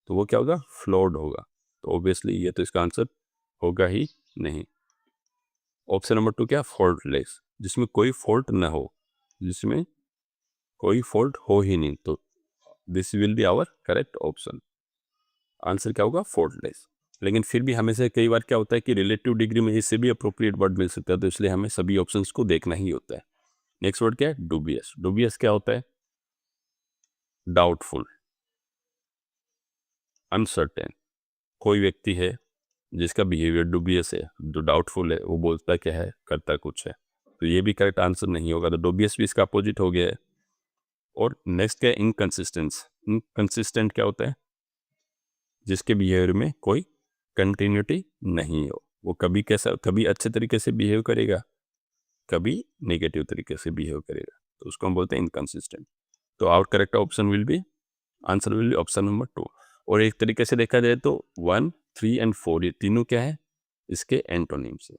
तो वो क्या होगा? फ्लोड होगा। तो ऑब्वियसली ये तो इसका आंसर होगा ही नहीं। ऑप्शन नंबर 2 क्या? फॉल्टलेस, जिसमें कोई फॉल्ट ना हो, जिसमें कोई फॉल्ट हो ही नहीं, तो this will be our correct option. Answer क्या होगा? फॉल्टलेस। लेकिन फिर भी हमें से कई बार क्या होता है कि रिलेटिव डिग्री में इससे भी अप्रोप्रिएट वर्ड मिल सकता है, तो इसलिए हमें सभी ऑप्शंस को देखना ही होता है। नेक्स्ट वर्ड क्या है? डुबियस। डुबियस क्या होता है? Doubtful, uncertain. कोई व्यक्ति है जिसका बिहेवियर डुबियस है, जो डाउटफुल है, वो बोलता क्या है, करता कुछ है, तो ये भी करेक्ट आंसर नहीं होगा। तो डुबियस भी इसका अपोजिट हो गया है। और नेक्स्ट क्या है? इनकंसिस्टेंस। इनकंसिस्टेंट क्या होता है? जिसके बिहेवियर में कोई कंटिन्यूटी नहीं हो, वो कभी कैसा, कभी अच्छे तरीके से बिहेव करेगा, कभी नेगेटिव तरीके से बिहेव करेगा, तो उसको हम बोलते हैं इनकंसिस्टेंट। तो our correct option will be, answer will be option number 2। और एक तरीके से देखा जाए तो 1, 3 एंड 4 ये तीनों क्या है? इसके एंटोनिम्स है।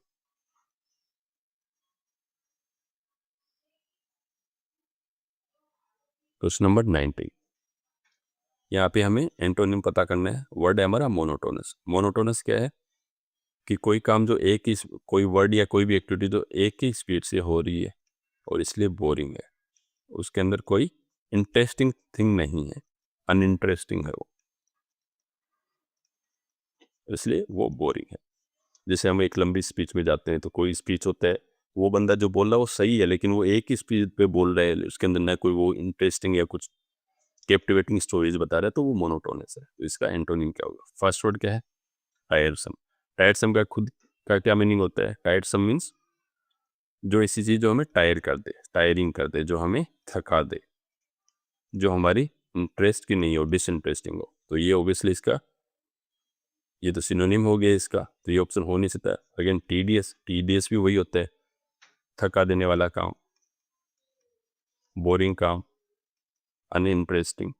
क्वेश्चन नंबर 90, यहाँ पे हमें एंटोनिम पता करना है। वर्ड है हमारा मोनोटोनस। मोनोटोनस क्या है? कि कोई काम जो एक ही, कोई वर्ड या कोई भी एक्टिविटी जो एक ही स्पीड से हो रही है और इसलिए बोरिंग है, उसके अंदर कोई इंटरेस्टिंग थिंग नहीं है, अनइंटरेस्टिंग है वो, इसलिए वो बोरिंग है। जैसे हम एक लंबी स्पीच में जाते हैं, तो कोई स्पीच होता है, वो बंदा जो बोल रहा है वो सही है, लेकिन वो एक ही स्पीच पे बोल रहा है, उसके अंदर ना कोई वो इंटरेस्टिंग या कुछ कैप्टिवेटिंग स्टोरीज बता रहा है, तो वो मोनोटोनस है। तो इसका एंटोनिम क्या होगा? फर्स्ट वर्ड क्या है? टायरसम। टायरसम का खुद का क्या मीनिंग होता है? टायरसम मीन्स जो ऐसी चीज जो हमें टायर कर दे, टायरिंग कर दे, जो हमें थका दे, जो हमारी इंटरेस्ट की नहीं हो, डिसइंटरेस्टिंग हो। तो ये ऑब्वियसली इसका, ये तो सिनोनिम हो गया इसका, तो ये ऑप्शन हो नहीं सकता। अगेन टीडीएस, टीडीएस भी वही होता है, थका देने वाला काम, बोरिंग काम, अनइंटरेस्टिंग।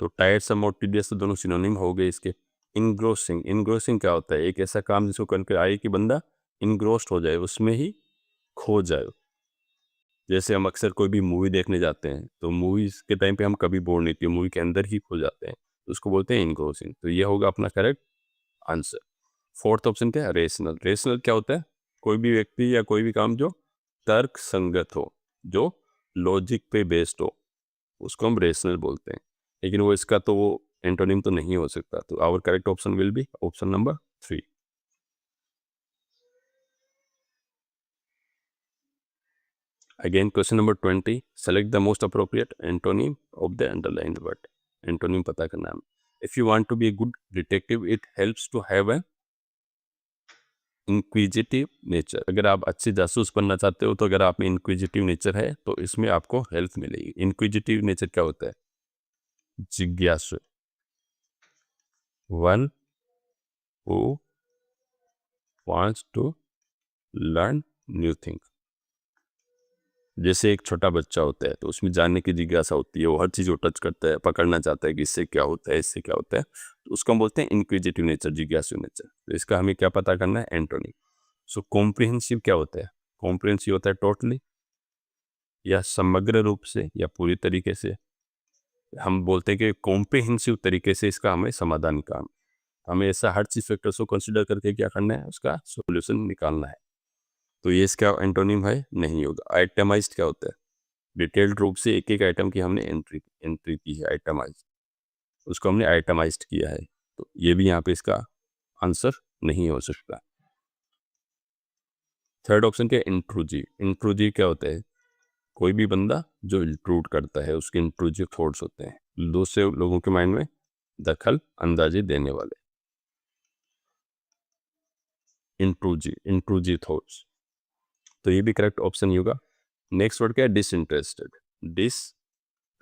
तो टायरसम और टीडीएस तो दोनों सिनोनिम हो गए इसके। इनग्रोसिंग, इनग्रोसिंग क्या होता है? एक ऐसा काम जिसको करके आए कि बंदा इनग्रोस्ड हो जाए, उसमें ही खो जाए। जैसे हम अक्सर कोई भी मूवी देखने जाते हैं, तो मूवीज के टाइम पे हम कभी बोर नहीं होती, मूवी के अंदर ही खो जाते हैं, तो उसको बोलते हैं इनग्रोसिंग। तो ये होगा अपना करेक्ट आंसर। फोर्थ ऑप्शन क्या है? रेशनल। रेशनल क्या होता है? कोई भी व्यक्ति या कोई भी काम जो तर्क संगत हो, जो लॉजिक पे बेस्ड हो, उसको हम रेशनल बोलते हैं। लेकिन वो इसका तो वो एंटोनिम तो नहीं हो सकता, तो our correct option will be option number 3। Again question number 20, select the most appropriate antonym of the underlined word. Antonym पता करना है। If you want to be a good detective, it helps to have an inquisitive nature. अगर आप अच्छे जासूस बनना चाहते हो, तो अगर आप में इंक्विजिटिव नेचर है, तो इसमें आपको हेल्प मिलेगी। इंक्विजिटिव नेचर क्या होता है? जिज्ञासु, one who wants to learn new thing. जैसे एक छोटा बच्चा होता है, तो उसमें जानने की जिज्ञासा होती है, वो हर चीज़ को टच करता है, पकड़ना चाहता है कि इससे क्या होता है, इससे क्या होता है, तो उसको हम बोलते हैं इंक्विजिटिव नेचर, जिज्ञासु नेचर। तो इसका हमें क्या पता करना है? एंटोनिम। सो कॉम्प्रिहेंसिव क्या होता है? कॉम्प्रिहेंसिव होता है टोटली, या समग्र रूप से, या पूरी तरीके से। हम बोलते हैं कि कॉम्प्रिहेंसिव तरीके से इसका हमें समाधान निकालना, हमें ऐसा हर चीज फैक्टर्स को कंसिडर करके क्या करना है, उसका सॉल्यूशन निकालना है। तो ये इसका एंटोनिम है, नहीं होगा। आइटमाइज्ड क्या होता है? डिटेल्ड रूप से एक एक आइटम की हमने एंट्री एंट्री की है, आइटमाइज, उसको हमने आइटमाइज्ड किया है, तो ये भी यहाँ पे इसका आंसर नहीं हो सकता। थर्ड ऑप्शन क्या? इंट्रूजिव। इंट्रूजिव क्या होता है? कोई भी बंदा जो इंट्रूड करता है, उसके इंट्रूजिव थॉट्स होते हैं, दूसरे लोगों के माइंड में दखल अंदाजी देने वाले, इंट्रूजिव, इंट्रूजिव थॉट्स। तो ये भी करेक्ट ऑप्शन ही होगा। नेक्स्ट वर्ड क्या है? डिसइंटरेस्टेड। डिस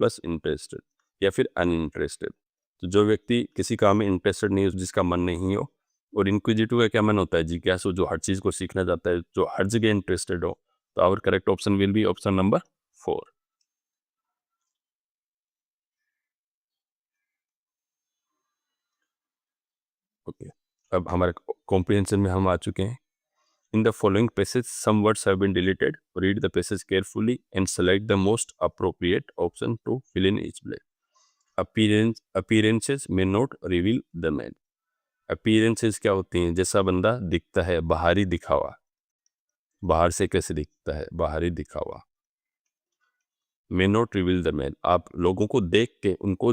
प्लस इंटरेस्टेड या फिर अनइंटरेस्टेड। तो जो व्यक्ति किसी काम में इंटरेस्टेड नहीं हो, जिसका मन नहीं हो। और इंक्विजिटिव का क्या मन होता है? जिज्ञासु, जो हर चीज को सीखना चाहता है, जो हर जगह इंटरेस्टेड हो। तो our correct option will be option number 4। Okay, अब हमारे कॉम्प्रिहेंशन में हम आ चुके हैं। In the following passage, some words have been deleted. Read the passage carefully and select the most appropriate option to fill in each blank. Appearances may not reveal the man. Appearances क्या होती हैं? जैसा बंदा दिखता है, बाहरी दिखावा, बाहर से कैसे दिखता है, बाहरी दिखावा। मे नॉट रिवील द मैन, आप लोगों को देख के उनको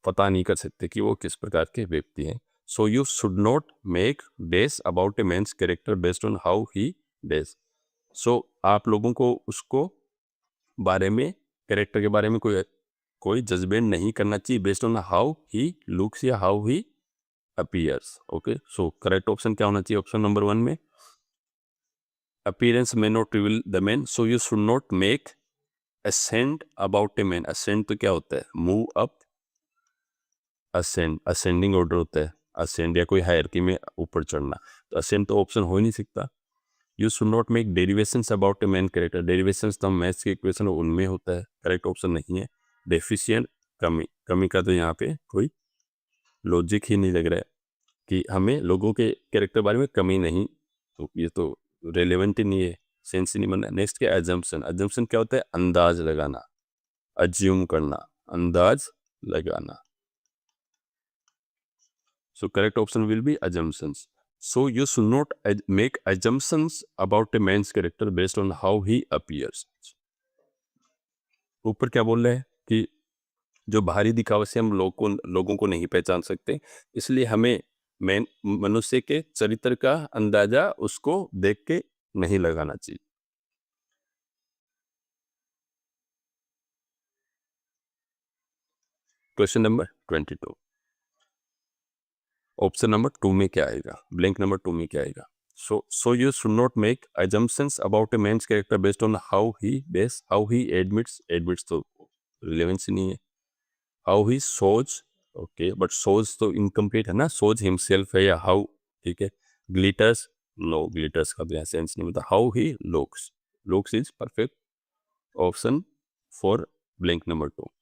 पता नहीं कर सकते कि वो किस प्रकार के व्यक्ति हैं। So you should not make days about a man's character based on how he does. So आप लोगों को उसको बारे में, कैरेक्टर के बारे में कोई जजमेंट नहीं करना चाहिए based on how he looks या how he appears. Okay, so correct option क्या होना चाहिए ऑप्शन नंबर 1 में? Appearance may not reveal the man, so you should not make ascend about a man. Ascend तो क्या होता है? Move up, ascend ascending order होता है, असेंड या कोई हायरार्की में ऊपर चढ़ना, तो असेंड तो ऑप्शन हो ही नहीं सकता। You should not make derivations about a man character, derivations तो मैथ्स के इक्वेशन उनमें होता है, करेक्ट ऑप्शन नहीं है। डेफिशिएंट, कमी, कमी का तो यहाँ पे कोई लॉजिक ही नहीं लग रहा है कि हमें लोगों के कैरेक्टर बारे में कमी नहीं, तो ये तो रेलेवेंट ही नहीं है, सेंस ही नहीं बन रहा। नेक्स्ट क्या? एजम्पशन। एजम्पशन क्या होता है? अंदाज लगाना, अज्यूम करना, अंदाज लगाना। So correct option will be assumptions. So you should not make assumptions about a man's character based on how he appears. ऊपर क्या बोल रहे हैं कि जो बाहरी दिखावे से हम लोगों को नहीं पहचान सकते, इसलिए हमें मनुष्य के चरित्र का अंदाजा उसको देख के नहीं लगाना चाहिए। क्वेश्चन नंबर 22, ऑप्शन नंबर 2 में क्या आएगा? ब्लैंक नंबर 2 में क्या आएगा? So you should not make assumptions about a man's character based on how he admits तो relevance नहीं है। How he shows, okay, but shows तो incomplete है ना, shows himself है या how, ठीक है। glitters, no, glitters का भी सेंस नहीं होता। How he looks is perfect option for blank number 2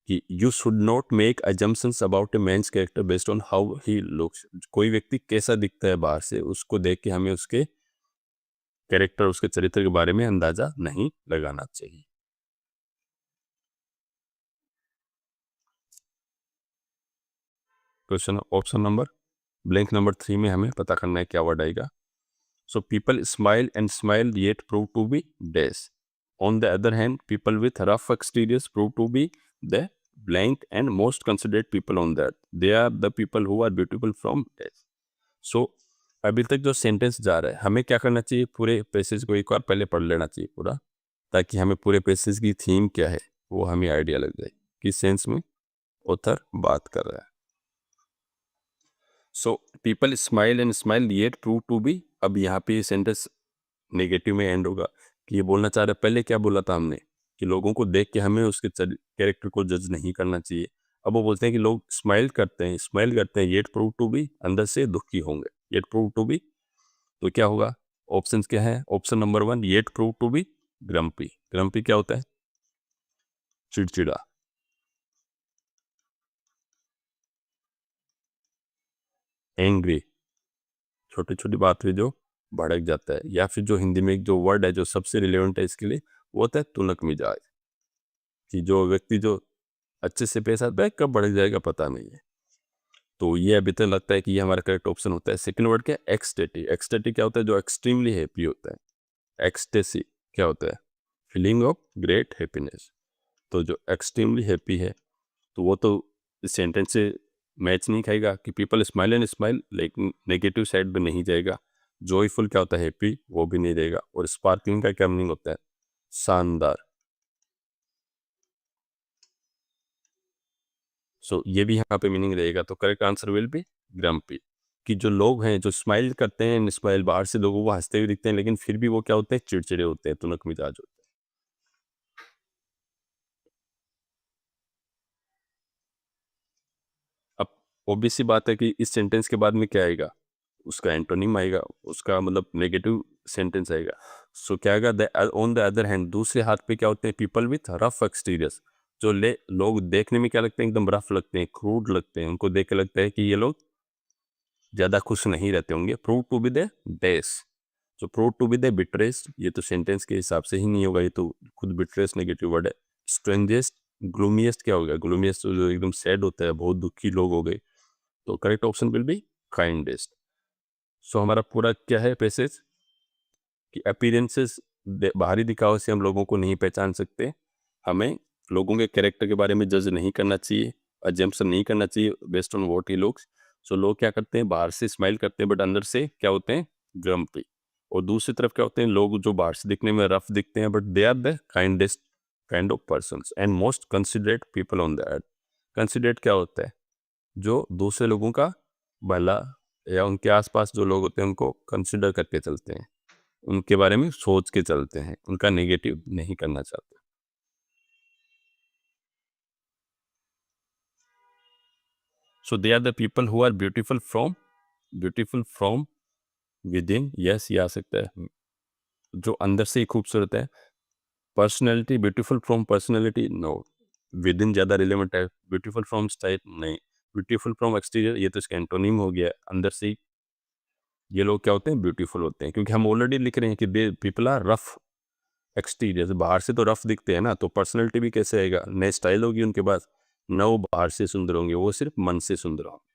कि you should not make assumptions about a man's character based on how he looks. कोई व्यक्ति कैसा दिखता है बाहर से, उसको देख के हमें उसके कैरेक्टर, उसके चरित्र के बारे में अंदाजा नहीं लगाना चाहिए। Question option number blank number 3 में हमें पता करना है क्या वर्ड आएगा। So people smile and smile yet prove to be dash. On the other hand people with rough exteriors prove to be the blank and most considered people on that, they are the people who are beautiful from dash। सो अभी तक जो sentence जा रहा है, हमें क्या करना चाहिए? पूरे पैसेज को एक बार पहले पढ़ लेना चाहिए पूरा, ताकि हमें पूरे पैसेज की थीम क्या है वो हमें आइडिया लग जाए किस सेंस में ऑथर बात कर रहा है। So people smile and smile yet prove to be, अब यहाँ पे सेंटेंस नेगेटिव में एंड होगा कि ये बोलना चाह रहा है, पहले क्या बोला था हमने कि लोगों को देख के हमें उसके कैरेक्टर को जज नहीं करना चाहिए। अब वो बोलते हैं कि लोग स्माइल करते हैं, येट प्रूव टू बी, अंदर से दुखी होंगे, येट प्रूव टू बी, तो क्या होगा? ऑप्शंस क्या है? Option number 1 yet prove to be grumpy. Grumpy क्या होता है? चिड़चिड़ा। एंग्री, छोटी छोटी बात पे जो भड़क जाता है, या फिर जो हिंदी में एक जो वर्ड है जो सबसे रिलेवेंट है इसके लिए, वो होता है तुनक मिजाज, कि जो व्यक्ति जो अच्छे से पेश आता है कब भड़क जाएगा पता नहीं है। तो ये अभी तक लगता है कि ये हमारा करेक्ट ऑप्शन होता है। सेकंड वर्ड क्या है? एक्सटेटी। एक्सटेटी क्या होता है? जो एक्सट्रीमली हैप्पी होता है। एक्सटेसी क्या होता है? Feeling of great happiness. तो जो एक्सट्रीमली हैप्पी है तो वो तो इस सेंटेंस से मैच नहीं खाएगा कि पीपल स्माइल एंड स्माइल, लेकिन नेगेटिव साइड में नहीं जाएगा। जॉयफुल क्या होता है? हैप्पी, वो भी नहीं रहेगा। और स्पार्कलिंग का क्या मीनिंग होता है? शानदार। सो ये भी यहाँ पे मीनिंग रहेगा, तो correct answer will B grumpy. कि जो लोग हैं जो स्माइल करते हैं, स्माइल बाहर से लोगों को हंसते हुए दिखते हैं, लेकिन फिर भी वो क्या होते हैं? चिड़चिड़े होते हैं, तुनक मिजाज होते हैं। अब ऑब्वियस सी बात है कि इस सेंटेंस के बाद में क्या आएगा? उसका एंटोनिम आएगा, उसका मतलब नेगेटिव सेंटेंस आएगा। सो क्या आएगा? ऑन द अदर हैंड, दूसरे हाथ पे क्या होते हैं? पीपल विथ रफ एक्सटीरियर्स, जो लोग देखने में क्या लगते हैं? एकदम रफ लगते हैं, क्रूड लगते हैं, उनको देख के लगता है कि ये लोग ज़्यादा खुश नहीं रहते होंगे। Prove to be the base, जो prove to be the bitterest, ये तो सेंटेंस के हिसाब से ही नहीं होगा, ये तो खुद बिट्रेस नेगेटिव वर्ड है। स्ट्रेंजेस्ट, ग्लूमिएस्ट क्या होगा? ग्लूमिएस्ट जो एकदम सैड होता है, बहुत दुखी लोग हो गए, तो correct option will be kindest. So हमारा पूरा क्या है पैसेज? कि अपीयरेंसेस बाहरी दिखावे से हम लोगों को नहीं पहचान सकते, हमें लोगों के कैरेक्टर के बारे में जज नहीं करना चाहिए, अजम्पशन नहीं करना चाहिए based on what he looks. So लोग क्या करते हैं, बाहर से स्माइल करते हैं बट अंदर से क्या होते हैं, ग्रम्पी। और दूसरी तरफ क्या होते हैं, लोग जो बाहर से दिखने में रफ दिखते हैं but they are the kindest kind of persons and most considerate people on the earth. Considerate क्या होता है, जो दूसरे लोगों का भला या उनके आसपास जो लोग होते हैं उनको कंसिडर करके चलते हैं, उनके बारे में सोच के चलते हैं, उनका नेगेटिव नहीं करना चाहते। So they are the people who are beautiful from within. Yes, ये आ सकता है, जो अंदर से ही खूबसूरत है। Personality, beautiful from personality, no. Within ज़्यादा रिलेवेंट है, ब्यूटीफुल फ्रॉम स्टाइल नहीं। ब्यूटीफुल फ्रॉम एक्सटीरियर, ये तो इसका एंटोनिम हो गया, अंदर से ही ये लोग क्या होते हैं, ब्यूटीफुल होते हैं, क्योंकि हम ऑलरेडी लिख रहे हैं कि they people are rough exterior. बाहर से तो रफ दिखते हैं ना, तो पर्सनैलिटी भी कैसे आएगा, नए स्टाइल होगी उनके पास, न वो बाहर से सुंदर होंगे, वो सिर्फ मन से सुंदर होंगे।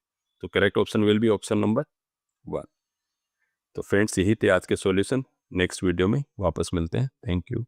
तो correct option will be option number 1। तो फ्रेंड्स, यही थे आज के सॉल्यूशन। नेक्स्ट वीडियो में वापस मिलते हैं। Thank you.